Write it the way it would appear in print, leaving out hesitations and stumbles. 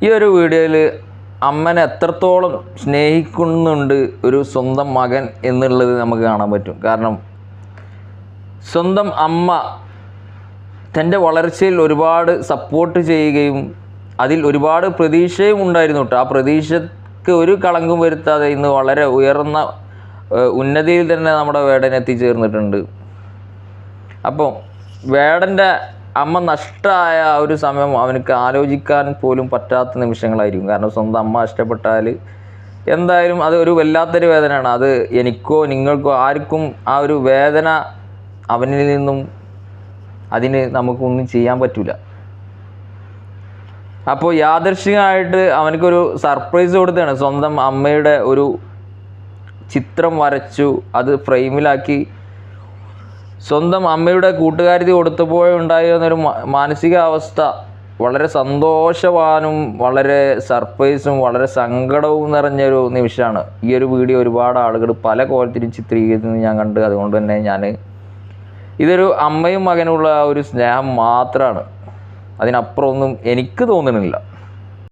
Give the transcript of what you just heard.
ഈ ഒരു വീഡിയോയിൽ അമ്മനെ എത്രത്തോളം സ്നേഹിക്കുന്നുണ്ട് ഒരു സ്വന്തം മകൻ എന്നുള്ളത് നമുക്ക് കാണാൻ പറ്റും. കാരണം സ്വന്തം അമ്മ തൻ്റെ വളർച്ചയിൽ ഒരുപാട് സപ്പോർട്ട് ചെയ്യുകയും അതിൽ ഒരുപാട് പ്രതീക്ഷയും ഉണ്ടായിരുന്നു കേട്ടോ. ആ പ്രതീക്ഷയ്ക്ക് ഒരു കളങ്കം വരുത്താതെ ഇന്ന് വളരെ ഉയർന്ന ഉന്നതിയിൽ തന്നെ നമ്മുടെ വേടൻ എത്തിച്ചേർന്നിട്ടുണ്ട്. അപ്പോൾ വേടൻ്റെ അമ്മ നഷ്ടമായ ആ ഒരു സമയം അവനക്ക് ആലോചിക്കാൻ പോലും പറ്റാത്ത നിമിഷങ്ങളായിരിക്കും. കാരണം സ്വന്തം അമ്മ ഇഷ്ടപ്പെട്ടാൽ എന്തായാലും അത് ഒരു വല്ലാത്തൊരു വേദനയാണ്. അത് എനിക്കോ നിങ്ങൾക്കോ ആർക്കും ആ ഒരു വേദന അവനിൽ നിന്നും അതിന് നമുക്കൊന്നും ചെയ്യാൻ പറ്റില്ല. അപ്പോൾ യാദൃശ്ചികമായിട്ട് അവനക്കൊരു സർപ്രൈസ് കൊടുത്തതാണ്. സ്വന്തം അമ്മയുടെ ഒരു ചിത്രം വരച്ചു, അത് ഫ്രെയിമിലാക്കി സ്വന്തം അമ്മയുടെ കൂട്ടുകാരി കൊടുത്തപ്പോഴുണ്ടായിരുന്നൊരു മാനസികാവസ്ഥ വളരെ സന്തോഷവാനും വളരെ സർപ്രൈസും വളരെ സങ്കടവും നിറഞ്ഞൊരു നിമിഷമാണ്. ഈ ഒരു വീഡിയോ ഒരുപാട് ആളുകൾ പല കോലത്തിലും ചിത്രീകരിക്കുന്നത് ഞാൻ കണ്ട്. അതുകൊണ്ട് തന്നെ ഇതൊരു അമ്മയും മകനുള്ള ഒരു സ്നേഹം മാത്രമാണ്, അതിനപ്പുറമൊന്നും എനിക്ക് തോന്നുന്നില്ല.